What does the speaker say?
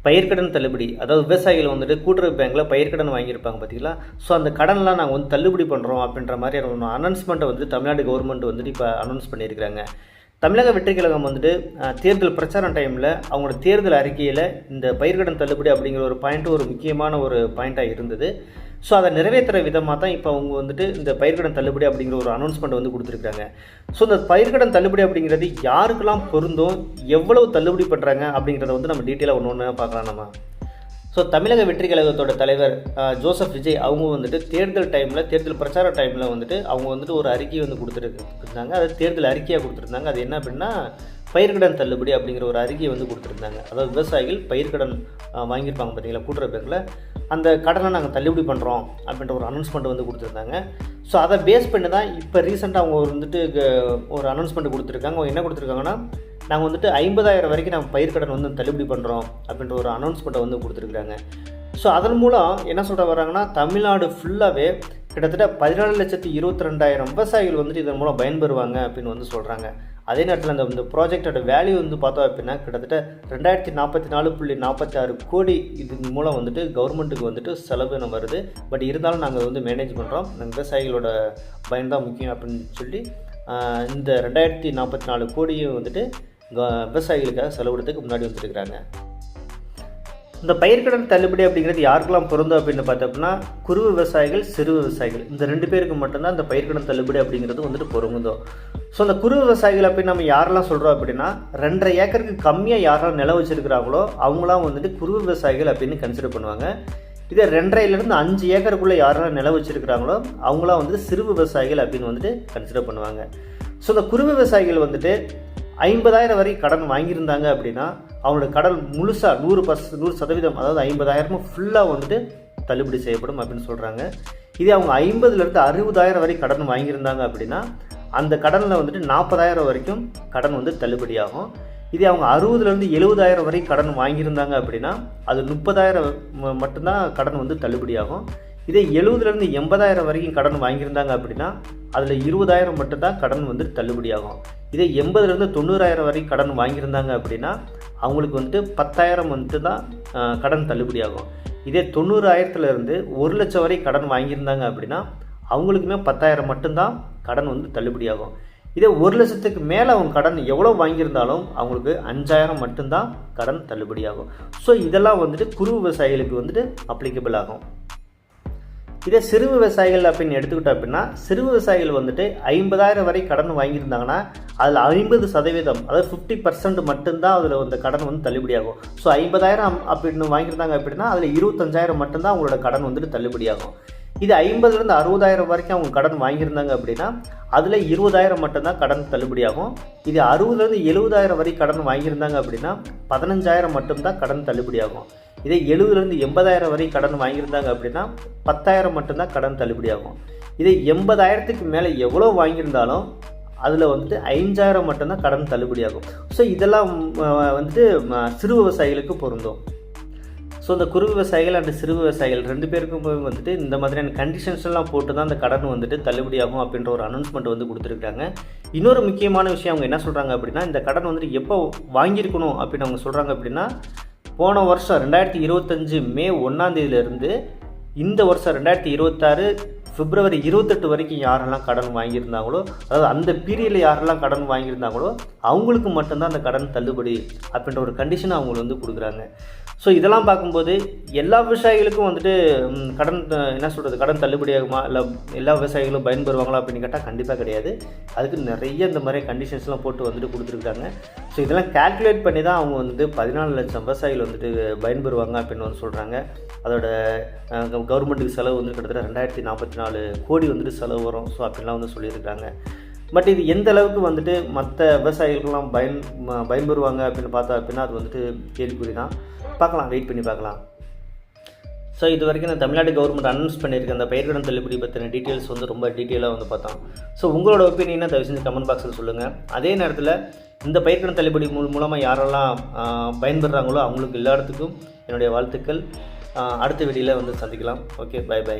பயிர்க்கடன் தள்ளுபடி, அதாவது விவசாயிகள் வந்துட்டு கூட்டுறவு பேங்க்கில் பயிர்க்கடன் வாங்கியிருப்பாங்க பார்த்தீங்களா? ஸோ அந்த கடன்லாம் நாங்கள் வந்து தள்ளுபடி பண்ணுறோம் அப்படின்ற மாதிரியான ஒன்று அனௌன்ஸ்மெண்ட்டை வந்து தமிழ்நாடு கவர்மெண்ட் வந்துட்டு இப்போ அனௌன்ஸ் பண்ணியிருக்கிறாங்க. தமிழக வெற்றிக் கழகம் வந்துட்டு தேர்தல் பிரச்சாரம் டைமில் அவங்களோட தேர்தல் அறிக்கையில் இந்த பயிர்க்கடன் தள்ளுபடி அப்படிங்கிற ஒரு பாயிண்ட்டு ஒரு முக்கியமான ஒரு பாயிண்ட்டாக இருந்தது. ஸோ அதை நிறைவேற்றுற விதமாக தான் இப்போ அவங்க வந்துட்டு இந்த பயிர்க்கடன் தள்ளுபடி அப்படிங்கிற ஒரு அனௌன்ஸ்மெண்ட் வந்து கொடுத்துருக்காங்க. ஸோ இந்த பயிர்க்கடன் தள்ளுபடி அப்படிங்கிறது யாருக்கெல்லாம் பொருந்தும், எவ்வளவு தள்ளுபடி பண்ணுறாங்க அப்படிங்கிறத வந்து நம்ம டீட்டெயிலாக ஒன்று ஒன்று பார்க்கலாம் நம்ம. ஸோ தமிழக வெற்றி கழகத்தோட தலைவர் ஜோசப் விஜய் அவங்க வந்துட்டு தேர்தல் பிரச்சார டைமில் வந்துட்டு அவங்க வந்துட்டு ஒரு அறிக்கை வந்து கொடுத்துருந்தாங்க. அது தேர்தல் அறிக்கையாக கொடுத்துருந்தாங்க. அது என்ன அப்படின்னா பயிர்க்கடன் தள்ளுபடி அப்படிங்கிற ஒரு அறிக்கையை வந்து கொடுத்துருந்தாங்க. அதாவது விவசாயிகள் பயிர்க்கடன் வாங்கியிருப்பாங்க பார்த்தீங்களா கூட்டுறவு பேங்க்கில், அந்த கடனை நாங்கள் தள்ளுபடி பண்ணுறோம் அப்படின்ற ஒரு அனௌன்ஸ்மெண்ட் வந்து கொடுத்துருந்தாங்க. ஸோ அதை பேஸ் பண்ணி தான் இப்போ ரீசெண்டாக அவங்க வந்துட்டு ஒரு அனௌன்ஸ்மெண்ட் கொடுத்துருக்காங்க. அவங்க என்ன கொடுத்துருக்காங்கன்னா, நாங்கள் வந்துட்டு 50,000 வரைக்கும் நாங்கள் பயிர்க்கடன் வந்து தள்ளுபடி பண்ணுறோம் அப்படின்ற ஒரு அனௌன்ஸ்மெண்ட்டை வந்து கொடுத்துருக்குறாங்க. ஸோ அதன் மூலம் என்ன சொல்கிற வராங்கன்னா, தமிழ்நாடு ஃபுல்லாகவே கிட்டத்தட்ட 14,22,000 விவசாயிகள் வந்துட்டு இதன் மூலம் பயன்பெறுவாங்க அப்படின்னு வந்து சொல்கிறாங்க. அதே நேரத்தில் இந்த ப்ராஜெக்டோட வேல்யூ வந்து பார்த்தோம் அப்படின்னா கிட்டத்தட்ட 2044.46 கோடி இது மூலம் வந்துட்டு கவர்மெண்ட்டுக்கு வந்துட்டு செலவு வருது. பட் இருந்தாலும் நாங்கள் வந்து மேனேஜ் பண்ணுறோம், நாங்கள் விவசாயிகளோட பயன் தான் முக்கியம் அப்படின்னு சொல்லி இந்த 2044 கோடியும் வந்துட்டு விவசாயிகளுக்காக செலவிடத்துக்கு முன்னாடி வந்துருக்கிறாங்க. இந்த பயிர்க்கடன் தள்ளுபடி அப்படிங்கிறது யாருக்கெல்லாம் பொருந்தும் அப்படின்னு பார்த்தோம்னா, குறு விவசாயிகள், சிறு விவசாயிகள், இந்த 2 பேருக்கு மட்டும்தான் இந்த பயிர்க்கடன் தள்ளுபடி அப்படிங்கிறது வந்துட்டு பொருந்தும். ஸோ அந்த குறு விவசாயிகள் அப்படின்னு நம்ம யாரெல்லாம் சொல்கிறோம் அப்படின்னா, 2.5 ஏக்கருக்கு கம்மியாக யாரெல்லாம் நிலம் வச்சுருக்கிறாங்களோ அவங்களாம் வந்துட்டு குறு விவசாயிகள் அப்படின்னு கன்சிடர் பண்ணுவாங்க. இதே 2.5லேருந்து 5 ஏக்கருக்குள்ளே யாரெல்லாம் நிலம் வச்சுருக்கிறாங்களோ அவங்களாம் வந்துட்டு சிறு விவசாயிகள் அப்படின்னு வந்துட்டு கன்சிடர் பண்ணுவாங்க. ஸோ இந்த குறு விவசாயிகள் வந்துட்டு 50,000 வரை கடன் வாங்கியிருந்தாங்க அப்படின்னா அவங்களோட கடன் முழுசாக 100%, அதாவது 50,000 ஃபுல்லாக வந்துட்டு தள்ளுபடி செய்யப்படும் அப்படின்னு சொல்கிறாங்க. இதே அவங்க 50,000லேருந்து 60,000 வரை கடன் வாங்கியிருந்தாங்க அப்படின்னா அந்த கடனில் வந்துட்டு 40,000 வரைக்கும் கடன் வந்து தள்ளுபடி ஆகும். இதே அவங்க 60,000லேருந்து 70,000 வரை கடன் வாங்கியிருந்தாங்க அப்படின்னா அது 30,000 மட்டும்தான் கடன் வந்து தள்ளுபடி ஆகும். இதே 70,000லேருந்து 80,000 வரைக்கும் கடன் வாங்கியிருந்தாங்க அப்படின்னா அதில் 20,000 மட்டும்தான் கடன் வந்து தள்ளுபடி ஆகும். இதே 80,000லேருந்து 90,000 வரை கடன் வாங்கியிருந்தாங்க அப்படின்னா அவங்களுக்கு வந்துட்டு 10,000 வந்துட்டு தான் கடன் தள்ளுபடி ஆகும். இதே 90,000லேருந்து 1,00,000 வரை கடன் வாங்கியிருந்தாங்க அப்படின்னா அவங்களுக்குமே 10,000 மட்டும்தான் கடன் வந்து தள்ளுபடி ஆகும். இதே 1,00,000க்கு மேலே அவங்க கடன் எவ்வளோ வாங்கியிருந்தாலும் அவங்களுக்கு 5,000 மட்டும்தான் கடன் தள்ளுபடி ஆகும். ஸோ இதெல்லாம் வந்துட்டு குறு விவசாயிகளுக்கு வந்துட்டு அப்ளிகபிள் ஆகும். இதே சிறு விவசாயிகள் அப்படின்னு எடுத்துக்கிட்டோம் அப்படின்னா, சிறு விவசாயிகள் வந்துட்டு 50,000 வரை கடன் வாங்கியிருந்தாங்கன்னா அதில் 50%, அதாவது 50% மட்டும்தான் அதில் அந்த கடன் வந்து தள்ளுபடி ஆகும். ஸோ 50,000 அப்படின்னு வாங்கியிருந்தாங்க அப்படின்னா அதில் 25,000 மட்டும்தான் அவங்களோட கடன் வந்துட்டு தள்ளுபடி ஆகும். இது 50,000லேருந்து 60,000 வரைக்கும் அவங்க கடன் வாங்கியிருந்தாங்க அப்படின்னா அதில் 20,000 மட்டும்தான் கடன் தள்ளுபடி ஆகும். இது 60,000லேருந்து 70,000 வரை கடன் வாங்கியிருந்தாங்க அப்படின்னா 15,000 மட்டும்தான் கடன் தள்ளுபடி ஆகும். இதே 70,000லேருந்து 80,000 வரை கடன் வாங்கியிருந்தாங்க அப்படின்னா 10,000 மட்டும்தான் கடன் தள்ளுபடி ஆகும். இதே 80,000க்கு மேலே எவ்வளோ வாங்கியிருந்தாலும் அதில் வந்துட்டு 5,000 மட்டும்தான் கடன் தள்ளுபடி ஆகும். ஸோ இதெல்லாம் வந்துட்டு சிறு விவசாயிகளுக்கு பொருந்தும். ஸோ இந்த குறு விவசாயிகள் அண்ட் சிறு விவசாயிகள் 2 பேருக்கும் வந்துட்டு இந்த மாதிரியான கண்டிஷன்ஸ் எல்லாம் போட்டு தான் அந்த கடன் வந்துட்டு தள்ளுபடி ஆகும் அப்படின்ற ஒரு அனௌன்ஸ்மெண்ட் வந்து கொடுத்துருக்காங்க. இன்னொரு முக்கியமான விஷயம் அவங்க என்ன சொல்கிறாங்க அப்படின்னா, இந்த கடன் வந்துட்டு எப்போ வாங்கியிருக்கணும் அப்படின்னு அவங்க சொல்கிறாங்க அப்படின்னா, போன வருஷம் 2025 மே 1ஆம் தேதியிலேருந்து இந்த வருஷம் 2026 பிப்ரவரி 28 வரைக்கும் யாரெல்லாம் கடன் வாங்கியிருந்தாங்களோ, அதாவது அந்த பீரியடில் யாரெல்லாம் கடன் வாங்கியிருந்தாங்களோ அவங்களுக்கு மட்டும்தான் அந்த கடன் தள்ளுபடி அப்படின்ற ஒரு கண்டிஷனை அவங்க வந்து கொடுக்குறாங்க. ஸோ இதெல்லாம் பார்க்கும்போது எல்லா விவசாயிகளுக்கும் வந்துட்டு கடன் தள்ளுபடி ஆகுமா, இல்லை எல்லா விவசாயிகளும் பயன்பெறுவாங்களா அப்படின்னு கேட்டால் கண்டிப்பாக கிடையாது. அதுக்கு நிறைய இந்த மாதிரி கண்டிஷன்ஸ்லாம் போட்டு வந்துட்டு கொடுத்துருக்காங்க. ஸோ இதெல்லாம் கால்குலேட் பண்ணி தான் அவங்க வந்துட்டு 14 லட்சம் விவசாயிகள் வந்துட்டு பயன்பெறுவாங்க அப்படின்னு வந்து சொல்கிறாங்க. அதோட கவர்மெண்ட்டுக்கு செலவு வந்து கிட்டத்தட்ட 2044 கோடி வந்துட்டு செலவு வரும். ஸோ அப்படின்லாம் வந்து சொல்லியிருக்காங்க. பட் இது எந்த அளவுக்கு வந்துட்டு மற்ற விவசாயிகளுக்கெல்லாம் பயன்பெறுவாங்க அப்படின்னு பார்த்தா அப்படின்னா அது வந்துட்டு கேள்விக்குறி தான். பார்க்கலாம், வெயிட் பண்ணி பார்க்கலாம். ஸோ இது வரைக்கும் இந்த தமிழ்நாடு கவர்மெண்ட் அனௌன்ஸ் பண்ணியிருக்க அந்த பயிர்க்கடன் தள்ளுபடி பற்றின டீட்டெயில்ஸ் வந்து ரொம்ப டீட்டெயிலாக வந்து பார்த்தோம். ஸோ உங்களோட ஒப்பீனியனை தயவு செஞ்சு கமெண்ட் பாக்ஸில் சொல்லுங்கள். அதே நேரத்தில் இந்த பயிர்க்கடன் தள்ளுபடி மூலமாக யாரெல்லாம் பயன்பெறுறாங்களோ அவங்களுக்கு எல்லாத்துக்கும் என்னுடைய வாழ்த்துக்கள். அடுத்த வீடியோவில் வந்து சந்திக்கலாம். Okay, by.